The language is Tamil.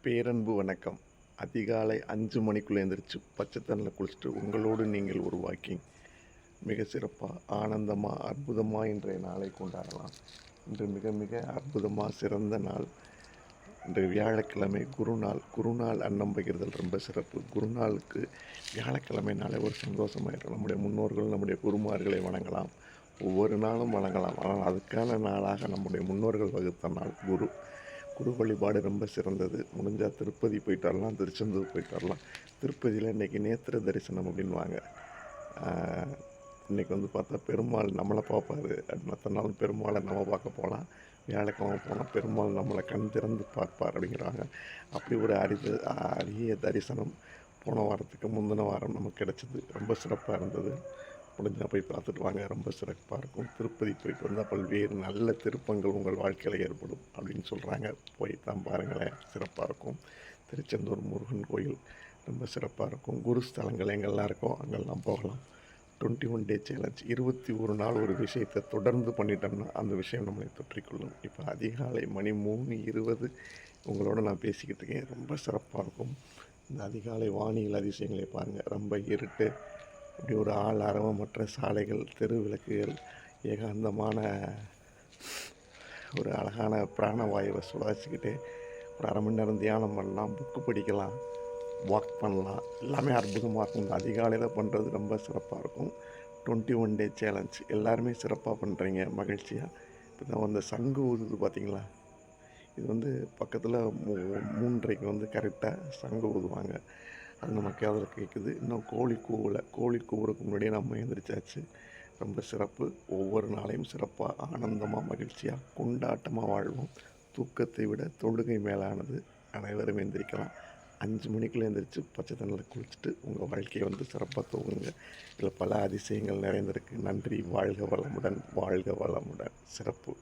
பேரன்பு வணக்கம். அதிகாலை 5 மணிக்குள்ள எந்திரிச்சு பச்சை தண்ணில குளிச்சுட்டு உங்களோடு நீங்கள் ஒரு வாக்கிங். மிக சிறப்பா, ஆனந்தமா, அற்புதமா இன்றைய நாளை கொண்டாடலாம். இன்று மிக மிக அற்புதமா சிறந்த நாள். இன்று வியாழக்கிழமை குருநாள். குருநாள் அன்னம் பகிர்தல் ரொம்ப சிறப்பு. குருநாளுக்கு வியாழக்கிழமைனாலே ஒரு சந்தோஷமாயிடும். நம்முடைய முன்னோர்கள், நம்முடைய குருமார்களை வணங்கலாம். ஒவ்வொரு நாளும் வணங்கலாம். ஆனால் அதுக்கான நாளாக நம்முடைய முன்னோர்கள் வகுத்த நாள் குரு. குரு வழிபாடு ரொம்ப சிறந்தது. முடிஞ்சால் திருப்பதி போயிட்டு வரலாம், திருச்செந்தூர் போயிட்டு வரலாம். திருப்பதியில் இன்றைக்கி நேத்திர தரிசனம் அப்படின்வாங்க. இன்றைக்கி வந்து பார்த்தா பெருமாள் நம்மளை பார்ப்பார். மற்ற நாள் பெருமாளை நம்ம பார்க்க போகலாம். வியாழக்கிழமை போனால் பெருமாள் நம்மளை கண் திறந்து பார்ப்பார் அப்படிங்கிறாங்க. அப்படி ஒரு அரிய தரிசனம் போன வாரத்துக்கு முந்தின வாரம் நமக்கு கிடச்சிது. ரொம்ப சிறப்பாக இருந்தது. முடிஞ்சால் போய் பார்த்துட்டு வாங்க. ரொம்ப சிறப்பாக இருக்கும். திருப்பதி போயிட்டு வந்தால் பல்வேறு நல்ல திருப்பங்கள் உங்கள் வாழ்க்கையில் ஏற்படும் அப்படின்னு சொல்கிறாங்க. போய் தான் பாருங்களேன், சிறப்பாக இருக்கும். திருச்செந்தூர் முருகன் கோயில் ரொம்ப சிறப்பாக இருக்கும். குருஸ்தலங்கள் எங்கெல்லாம் இருக்கோ அங்கெல்லாம் போகலாம். 21 டே சேலஞ்ச். 21 நாள் ஒரு விஷயத்தை தொடர்ந்து பண்ணிட்டோம்னா அந்த விஷயம் நம்மளை தொற்றிக்கொள்ளும். இப்போ அதிகாலை மணி 3:20 உங்களோட நான் பேசிக்கிட்டு இருக்கேன். ரொம்ப சிறப்பாக இருக்கும். இந்த அதிகாலை வானியல் அதிசயங்களை பாருங்கள். ரொம்ப இருட்டு, அப்படி ஒரு ஆரவமற்ற சாலைகள், தெரு விளக்குகள், ஏகாந்தமான ஒரு அழகான பிராணவாயுவை சுவாசிக்கிட்டு ஒரு அரை மணி நேரம் தியானம் பண்ணலாம், புக்கு படிக்கலாம், வாக் பண்ணலாம். எல்லாமே அற்புதமாக இருக்கும். இந்த அதிகாலையில் பண்ணுறது ரொம்ப சிறப்பாக இருக்கும். 21 டே சேலஞ்ச் எல்லாருமே சிறப்பாக பண்ணுறீங்க, மகிழ்ச்சியாக. இப்போ தான் வந்து சங்கு ஊதுது பார்த்தீங்களா? இது வந்து பக்கத்தில் 3:30க்கு வந்து கரெக்டாக சங்கு ஊதுவாங்க. அது நம்ம காதில் கேட்குது. இன்னும் கோழி கூவலை. கோழி கூவுறதுக்கு முன்னாடியே நம்ம எழுந்திரிச்சாச்சு. ரொம்ப சிறப்பு. ஒவ்வொரு நாளையும் சிறப்பாக, ஆனந்தமாக, மகிழ்ச்சியாக, கொண்டாட்டமாக வாழ்வோம். தூக்கத்தை விட தொழுகை மேலானது. அனைவரும் எந்திரிக்கலாம். 5 மணிக்குள்ளே எழுந்திரிச்சு பச்சை தண்ணியில் குளிச்சுட்டு உங்கள் வாழ்க்கையை வந்து சிறப்பாக தூங்குங்க. இதில் பல அதிசயங்கள் நிறைந்திருக்கு. நன்றி. வாழ்க வளமுடன், வாழ்க வளமுடன். சிறப்பு.